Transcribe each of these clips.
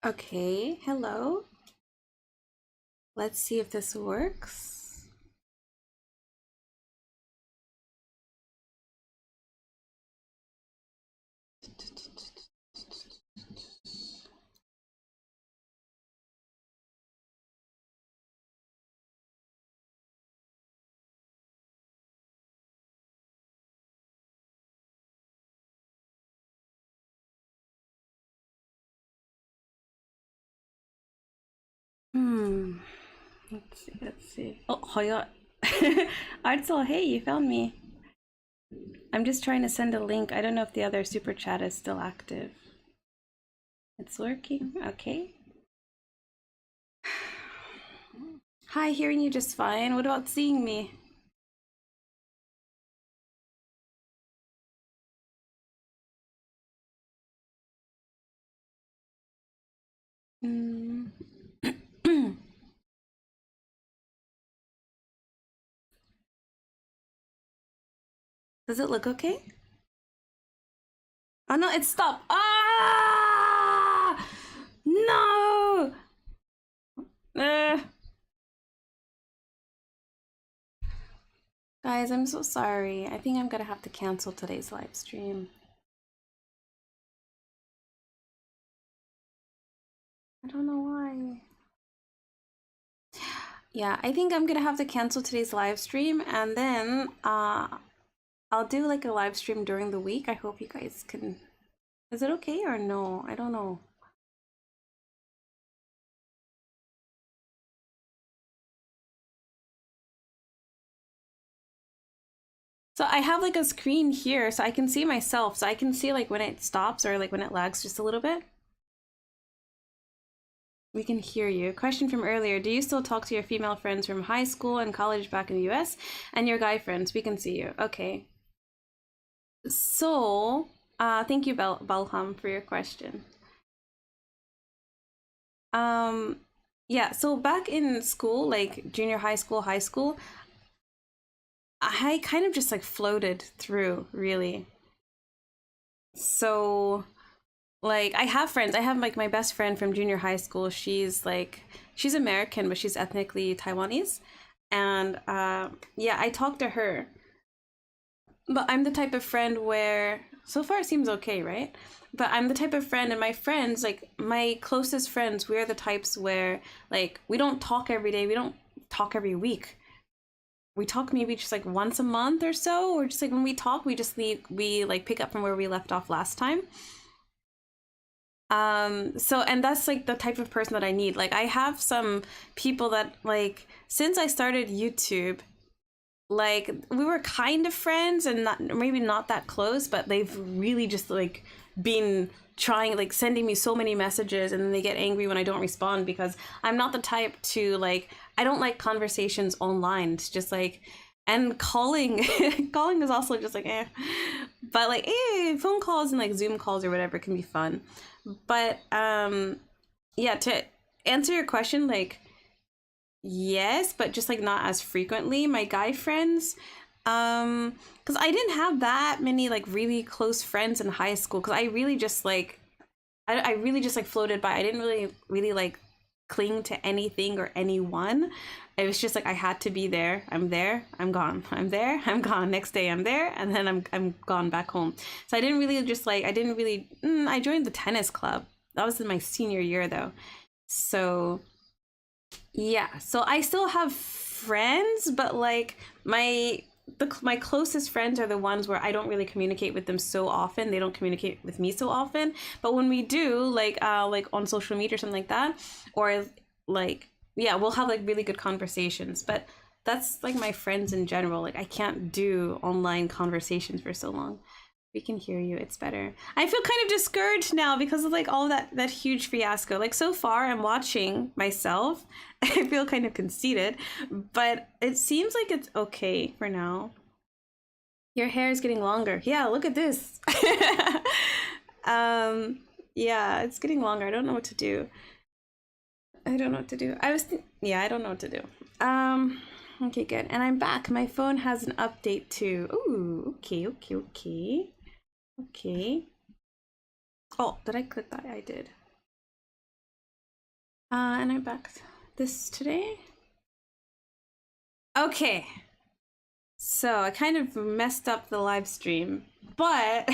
Okay, hello. Let's see if this works. Hmm. Let's see. Oh, hoya. Artsel, hey, you found me. I'm just trying to send a link. I don't know if the other super chat is still active. It's working. Okay. Hi, hearing you just fine. What about seeing me? Hmm. Does it look okay? Oh no, it stopped. Ah! No! Uh, Guys, I'm so sorry. I think I'm gonna have to cancel today's live stream. I don't know why. Yeah, I think I'm gonna have to cancel today's live stream, and then I'll do like a live stream during the week. I hope you guys can. Is it okay or no? I don't know. So I have like a screen here so I can see myself. So I can see like when it stops or like when it lags just a little bit. We can hear you. Question from earlier. Do you still talk to your female friends from high school and college back in the US? And your guy friends? We can see you. Okay. So, thank you, Balham, for your question. Um, yeah, so back in school, like junior high school, I kind of just like floated through, really. So, like, I have friends. I have like my best friend from junior high school. She's American, but she's ethnically Taiwanese. And yeah, I talk to her. But I'm the type of friend where so far it seems okay, right? But I'm the type of friend, and my friends, like my closest friends, we're the types where like we don't talk every day, we don't talk every week. We talk maybe just like once a month or so, or just like when we talk, we like pick up from where we left off last time. So and that's like the type of person that I need. Like I have some people that like since I started YouTube, like we were kind of friends and not maybe not that close, but they've really just like been trying like sending me so many messages, and then they get angry when I don't respond because I'm not the type to like I don't like conversations online. It's just like and calling calling is also just like but like phone calls and like Zoom calls or whatever can be fun. But yeah, to answer your question, like yes, but just like not as frequently. My guy friends, because I didn't have that many like really close friends in high school. Because I really just like, I really just like floated by. I didn't really like cling to anything or anyone. It was just like I had to be there. I'm there. I'm gone. I'm there. I'm gone. Next day I'm there, and then I'm gone back home. So I didn't really just like I didn't really. I joined the tennis club. That was in my senior year though. So yeah, so I still have friends, but like my closest friends are the ones where I don't really communicate with them so often. They don't communicate with me so often. But when we do, like on social media or something like that, or like yeah, we'll have like really good conversations. But that's like my friends in general. Like I can't do online conversations for so long. We can hear you. It's better. I feel kind of discouraged now because of like all that huge fiasco. Like so far, I'm watching myself. I feel kind of conceited, but it seems like it's okay for now. Your hair is getting longer. Yeah, look at this. um, yeah, it's getting longer. I don't know what to do. I don't know what to do. Yeah, I don't know what to do. Okay, good. And I'm back. My phone has an update too. Ooh, okay. Okay. Oh, did I click that? I did. And I backed this today. Okay. So I kind of messed up the live stream, but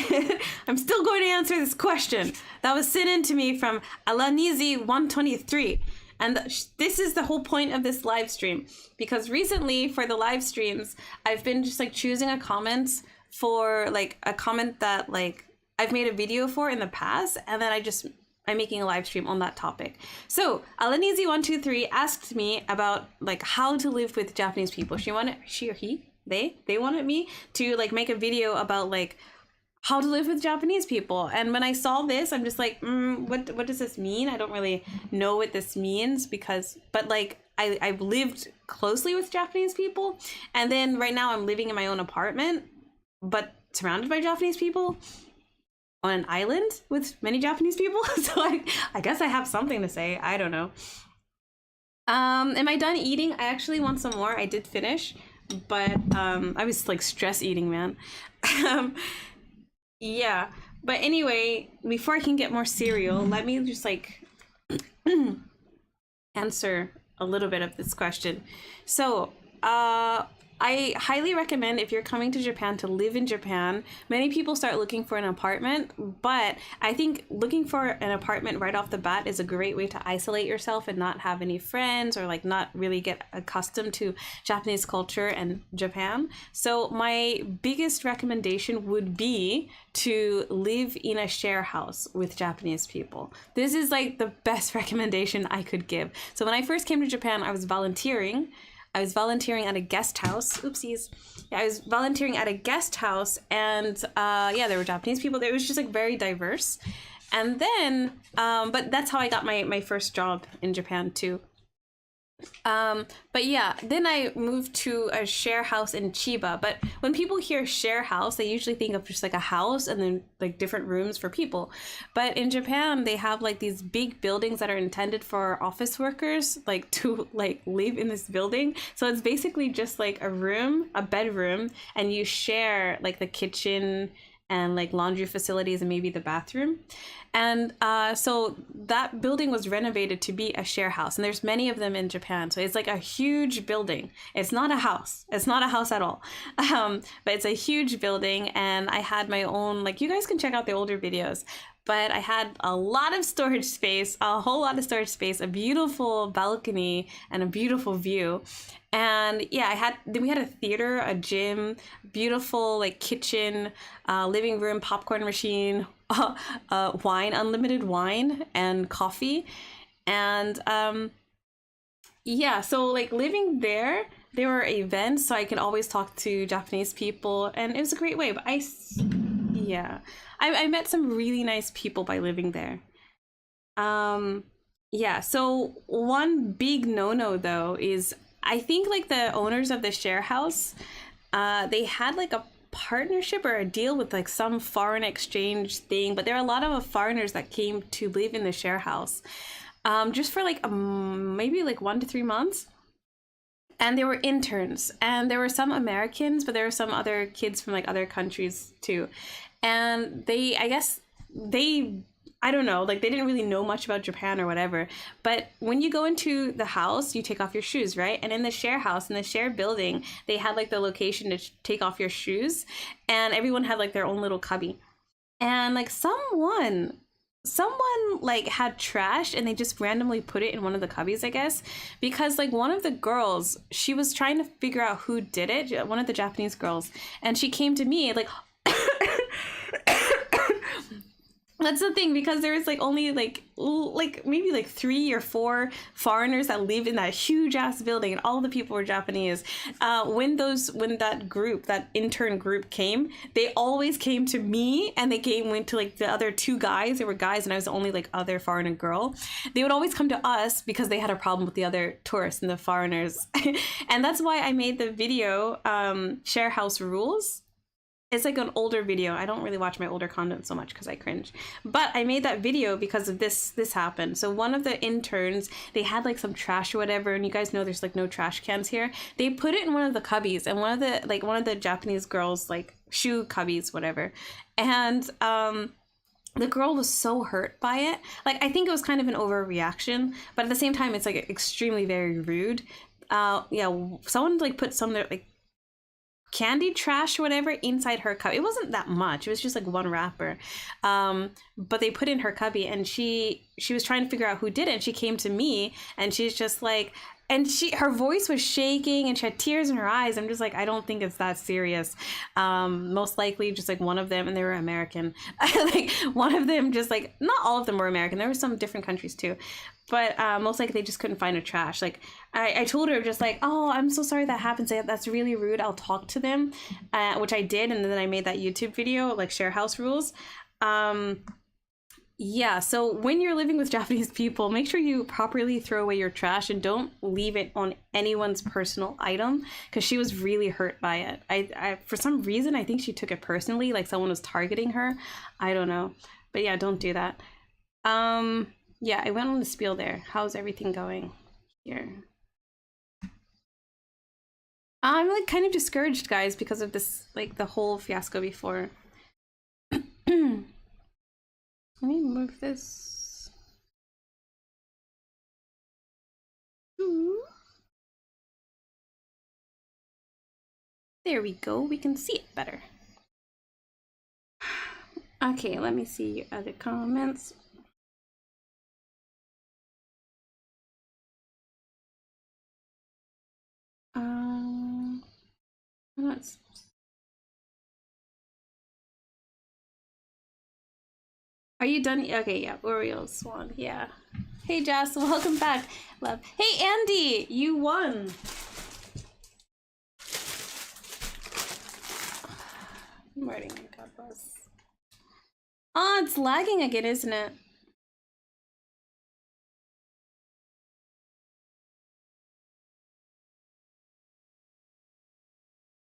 I'm still going to answer this question that was sent in to me from Alanizi123. And this is the whole point of this live stream, because recently for the live streams, I've been just like choosing a comment for like a comment that like I've made a video for in the past, and then I'm making a live stream on that topic. So Alanizi123 asked me about like how to live with Japanese people. She or he, they wanted me to like make a video about like how to live with Japanese people. And when I saw this, I'm just like, what does this mean? I don't really know what this means but like I've lived closely with Japanese people. And then right now I'm living in my own apartment, but surrounded by Japanese people on an island with many Japanese people. So I guess I have something to say. I don't know. Am I done eating? I actually want some more. I did finish, but I was like stress eating, man. Yeah, but anyway, before I can get more cereal, let me just like answer a little bit of this question. So I highly recommend, if you're coming to Japan, to live in Japan. Many people start looking for an apartment, but I think looking for an apartment right off the bat is a great way to isolate yourself and not have any friends, or like not really get accustomed to Japanese culture and Japan. So my biggest recommendation would be to live in a share house with Japanese people. This is like the best recommendation I could give. So when I first came to Japan, I was volunteering at a guest house. Oopsies. Yeah, I was volunteering at a guest house, and yeah, there were Japanese people there. It was just like very diverse. And then, but that's how I got my first job in Japan too. But yeah, then I moved to a share house in Chiba. But when people hear share house, they usually think of just like a house and then like different rooms for people. But in Japan, they have like these big buildings that are intended for office workers, like to like live in this building. So it's basically just like a room, a bedroom, and you share like the kitchen and like laundry facilities and maybe the bathroom. And so that building was renovated to be a share house, and there's many of them in Japan. So it's like a huge building. It's not a house. It's not a house at all. But it's a huge building, and I had my own, like, you guys can check out the older videos, but I had a lot of storage space, a whole lot of storage space, a beautiful balcony, and a beautiful view. And yeah, we had a theater, a gym, beautiful like kitchen, living room, popcorn machine, wine, unlimited wine and coffee. And yeah, so like living there were events, so I could always talk to Japanese people, and it was a great way. But I met some really nice people by living there. Yeah, so one big no-no though is, I think like the owners of the share house, they had like a partnership or a deal with like some foreign exchange thing, but there are a lot of foreigners that came to live in the share house just for like maybe like 1 to 3 months. And they were interns, and there were some Americans, but there were some other kids from like other countries too. And I don't know, like they didn't really know much about Japan or whatever. But when you go into the house, you take off your shoes, right? And in the share house, in the share building, they had like the location to take off your shoes, and everyone had like their own little cubby. And like someone like had trash, and they just randomly put it in one of the cubbies, I guess, because like one of the girls, she was trying to figure out who did it, one of the Japanese girls, and she came to me like that's the thing, because there was like only like maybe like 3 or 4 foreigners that lived in that huge ass building, and all the people were Japanese. When that intern group came, they always came to me, and went to like the other 2 guys. There were guys, and I was the only like other foreigner girl. They would always come to us because they had a problem with the other tourists and the foreigners. And that's why I made the video, Share House Rules. It's like an older video. I don't really watch my older content so much because I cringe. But I made that video because of this happened. So one of the interns, they had like some trash or whatever, and you guys know there's like no trash cans here. They put it in one of the cubbies, and one of the Japanese girls like shoe cubbies, whatever. And the girl was so hurt by it. Like, I think it was kind of an overreaction, but at the same time, it's like extremely very rude. Yeah, someone like put some like candy trash or whatever inside her cup. It wasn't that much. It was just like one wrapper. But they put in her cubby, and she was trying to figure out who did it. And she came to me, and she's just like, and her voice was shaking, and she had tears in her eyes. I'm just like, I don't think it's that serious. Most likely just like one of them, and they were American. Like one of them, just like, not all of them were American. There were some different countries too. But most likely they just couldn't find a trash. Like I told her just like, oh, I'm so sorry that happened. That's really rude. I'll talk to them, which I did. And then I made that YouTube video, like share house rules. Yeah, so when you're living with Japanese people, make sure you properly throw away your trash and don't leave it on anyone's personal item, because she was really hurt by it. I for some reason, I think she took it personally, like someone was targeting her. I don't know. But yeah, don't do that. Yeah, I went on the spiel there. How's everything going here? I'm like kind of discouraged, guys, because of this, like the whole fiasco before. Let me move this. Ooh. There we go. We can see it better. Okay, let me see your other comments. Let's... Are you done? Okay, yeah, Oriole Swan, yeah. Hey, Jess, welcome back, love. Hey, Andy, you won. Good morning, God bless. Oh, it's lagging again, isn't it?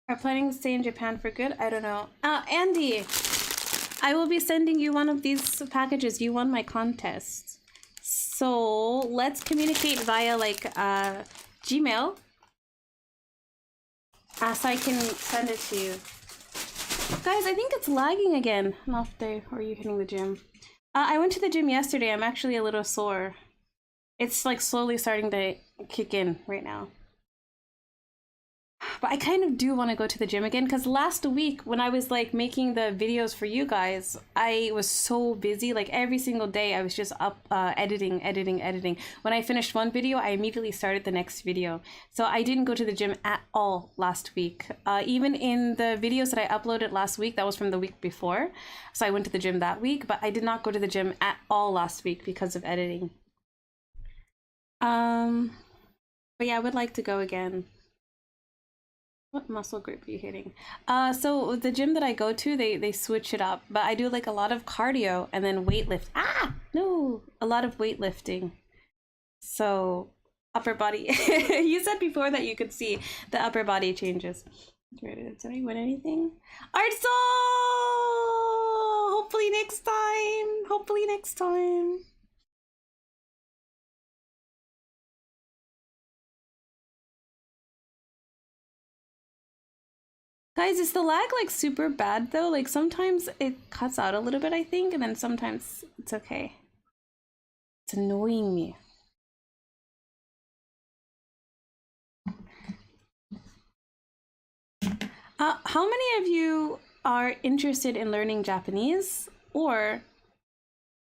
Are planning to stay in Japan for good? I don't know. Andy, I will be sending you one of these packages. You won my contest. So let's communicate via like Gmail. So I can send it to you. Guys, I think it's lagging again. An off day, or are you hitting the gym? I went to the gym yesterday. I'm actually a little sore. It's like slowly starting to kick in right now. But I kind of do want to go to the gym again, because last week when I was like making the videos for you guys, I was so busy. Like every single day I was just up editing. When I finished one video, I immediately started the next video. So I didn't go to the gym at all last week. Even in the videos that I uploaded last week, that was from the week before. So I went to the gym that week, but I did not go to the gym at all last week because of editing. But yeah, I would like to go again. What muscle group are you hitting? So the gym that I go to, they switch it up, but I do like a lot of cardio and then weightlift. No, a lot of weightlifting. So upper body. You said before that you could see the upper body changes. Did I win anything? Artso! Hopefully next time. Hopefully next time. Guys, is the lag like super bad though? Like sometimes it cuts out a little bit, I think, and then sometimes it's okay. It's annoying me. How many of you are interested in learning Japanese or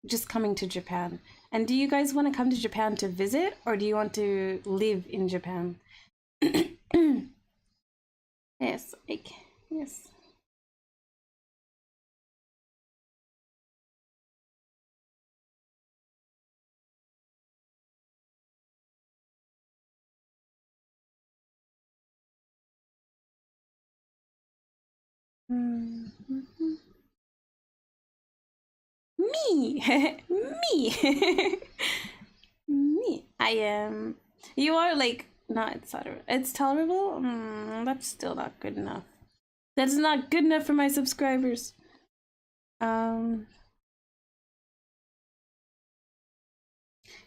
just coming to Japan? And do you guys want to come to Japan to visit, or do you want to live in Japan? Yes, yes. Me, me, me. I am. You are like, no, it's tolerable. It's tolerable. That's still not good enough. That's not good enough for my subscribers. You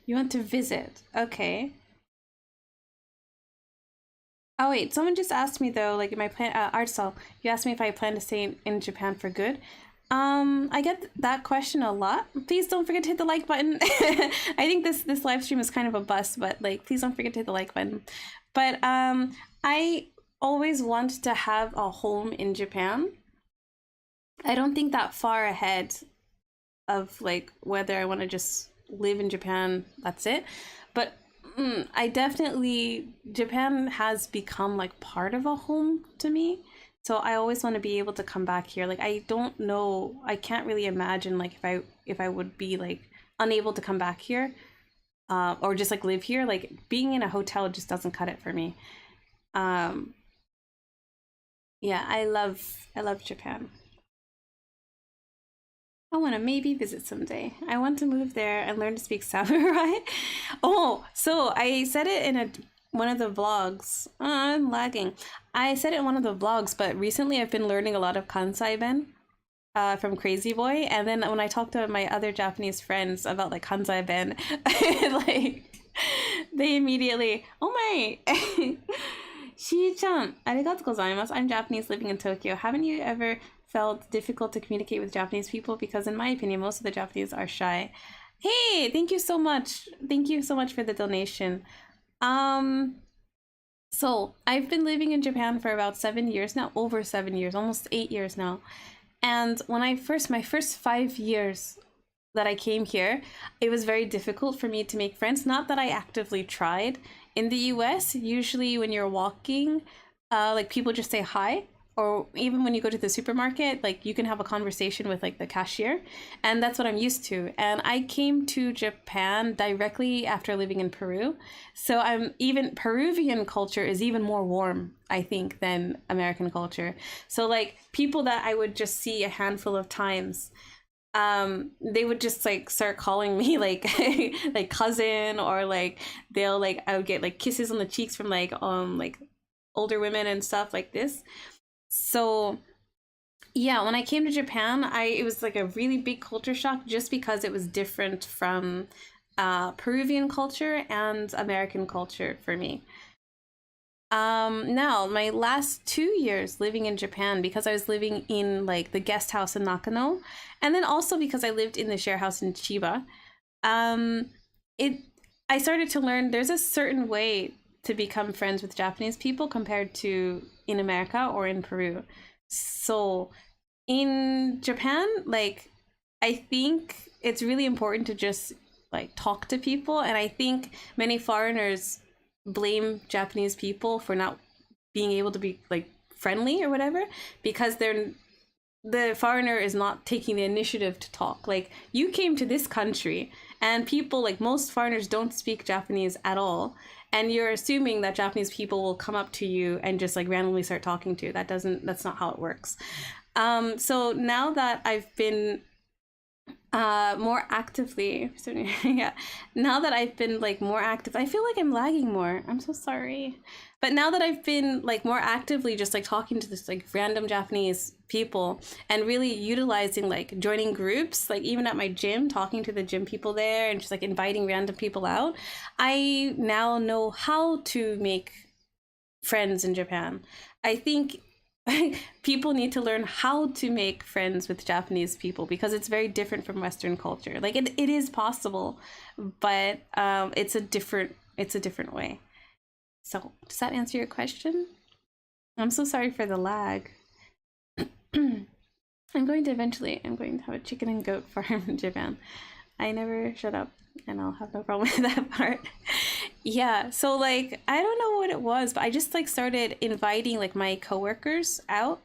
want to visit? Okay. Oh wait, someone just asked me though, like, my plan. Artsal, you asked me if I plan to stay in Japan for good. I get that question a lot. Please don't forget to hit the like button. I think this live stream is kind of a bust, but like please don't forget to hit the like button. But I always want to have a home in Japan. I don't think that far ahead of like whether I want to just live in Japan, that's it. But I definitely, Japan has become like part of a home to me. So I always want to be able to come back here. Like I don't know, I can't really imagine like if I would be like unable to come back here, or just like live here. Like being in a hotel just doesn't cut it for me. Um, yeah, I love Japan. I want to maybe visit someday. I want to move there and learn to speak samurai. Oh, so I said it in one of the vlogs. I'm lagging. I said it in one of the vlogs, but recently I've been learning a lot of Kansai Ben from Crazy Boy. And then when I talked to my other Japanese friends about like Kansai Ben, like they immediately, oh my, Shi-chan, arigatou gozaimasu. I'm Japanese living in Tokyo. Haven't you ever felt difficult to communicate with Japanese people? Because in my opinion, most of the Japanese are shy. Hey, thank you so much. Thank you so much for the donation. So I've been living in Japan for about 7 years now, over 7 years, almost 8 years now. And when my first 5 years that I came here, it was very difficult for me to make friends. Not that I actively tried. In the US, usually when you're walking, like people just say hi, or even when you go to the supermarket, like you can have a conversation with like the cashier, and that's what I'm used to. And I came to Japan directly after living in Peru. So Peruvian culture is even more warm, I think, than American culture. So like people that I would just see a handful of times, they would just like start calling me like like cousin, or like I would get like kisses on the cheeks from like older women and stuff like this. So yeah, when I came to Japan, it was like a really big culture shock just because it was different from Peruvian culture and American culture for me. Now my last 2 years living in Japan, because I was living in like the guest house in Nakano, and then also because I lived in the share house in Chiba, I started to learn there's a certain way to become friends with Japanese people compared to in America or in Peru. So in Japan, like I think it's really important to just like talk to people, and I think many foreigners blame Japanese people for not being able to be like friendly or whatever, because the foreigner is not taking the initiative to talk. Like you came to this country and people, like most foreigners don't speak Japanese at all, and you're assuming that Japanese people will come up to you and just like randomly start talking to you. That's not how it works. So now that I've been more actively yeah, now that I've been like more active, I feel like I'm lagging more. I'm so sorry. But now that I've been like more actively just like talking to this like random Japanese people and really utilizing like joining groups, like even at my gym, talking to the gym people there and just like inviting random people out, I now know how to make friends in Japan. I think people need to learn how to make friends with Japanese people because it's very different from Western culture. Like it is possible, but it's a different way. So does that answer your question? I'm so sorry for the lag. I'm going to have a chicken and goat farm in Japan. I never shut up, and I'll have no problem with that part. Yeah, so like I don't know what it was, but I just like started inviting like my coworkers out.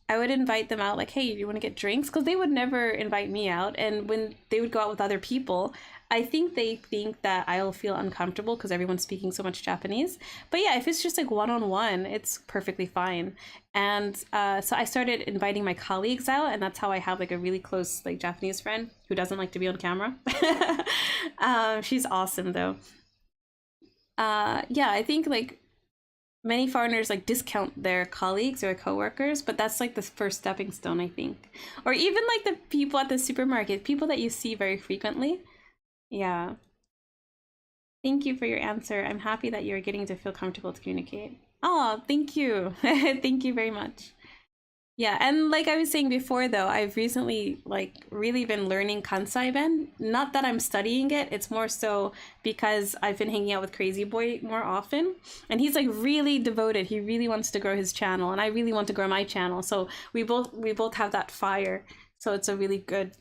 I would invite them out like, hey, you want to get drinks? Because they would never invite me out. And when they would go out with other people, I think they think that I'll feel uncomfortable because everyone's speaking so much Japanese. But yeah, if it's just like one-on-one, it's perfectly fine. And so I started inviting my colleagues out, and that's how I have like a really close like Japanese friend who doesn't like to be on camera. She's awesome though. Yeah, I think like many foreigners like discount their colleagues or coworkers, but that's like the first stepping stone, I think. Or even like the people at the supermarket, people that you see very frequently. Yeah. Thank you for your answer. I'm happy that you're getting to feel comfortable to communicate. Oh, thank you. Thank you very much. Yeah, and like I was saying before though, I've recently like really been learning Kansai Ben. Not that I'm studying it, it's more so because I've been hanging out with Crazy Boy more often. And he's like really devoted. He really wants to grow his channel and I really want to grow my channel. So we both have that fire. So it's a really good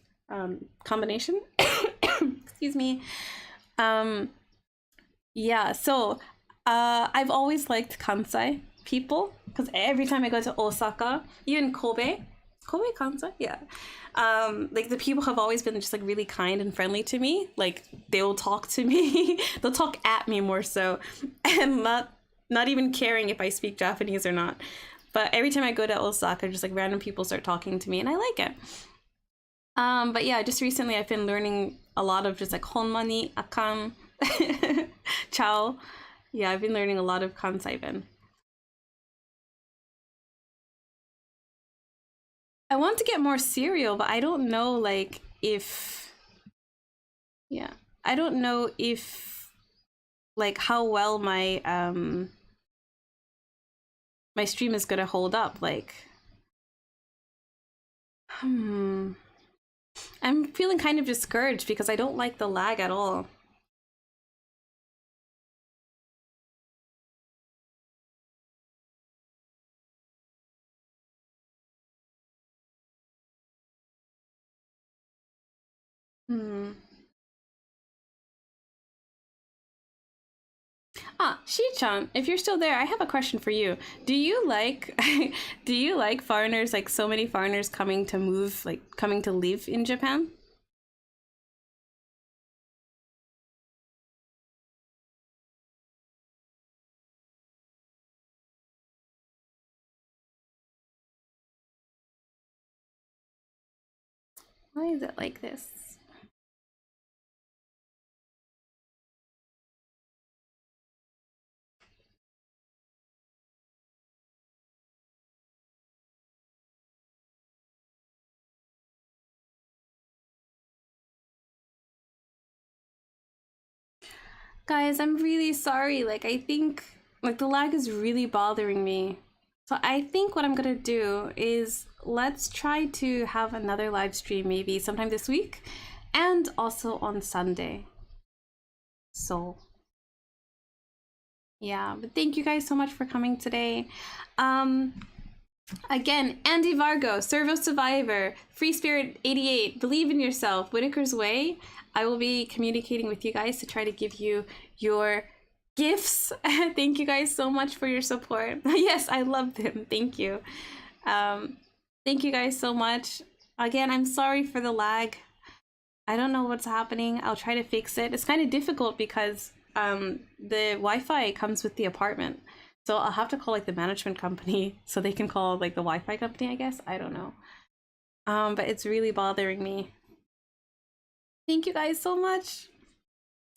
combination. Excuse me. Um yeah, so I've always liked Kansai people because every time I go to Osaka, even Kobe Kansai, yeah. Like the people have always been just like really kind and friendly to me. Like they'll talk to me, they'll talk at me more so, and not even caring if I speak Japanese or not. But every time I go to Osaka, just like random people start talking to me, and I like it. But yeah, just recently I've been learning a lot of just like honmani, akan, ciao. Yeah, I've been learning a lot of Kansai Ben. I want to get more cereal, but I don't know like if yeah, I don't know if like how well my stream is gonna hold up. Like, hmm, I'm feeling kind of discouraged because I don't like the lag at all. Hmm. Ah, Shi-chan, if you're still there, I have a question for you. Do you like do you like foreigners, like so many foreigners coming to move, like coming to live in Japan? Why is it like this? Guys, I'm really sorry. Like I think like the lag is really bothering me. So I think what I'm gonna do is let's try to have another live stream maybe sometime this week and also on Sunday. So yeah, but thank you guys so much for coming today. Um Again, Andy Vargo, Servo Survivor, Free Spirit 88, Believe in Yourself, Whitaker's Way. I will be communicating with you guys to try to give you your gifts. Thank you guys so much for your support. Yes, I love them. Thank you. Um, thank you guys so much. Again, I'm sorry for the lag. I don't know what's happening. I'll try to fix it. It's kind of difficult because the Wi-Fi comes with the apartment. So I'll have to call like the management company so they can call like the Wi-Fi company, I guess. I don't know. But it's really bothering me. Thank you guys so much.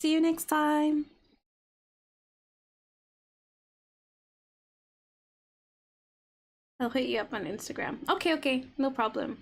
See you next time. I'll hit you up on Instagram. Okay, okay, no problem.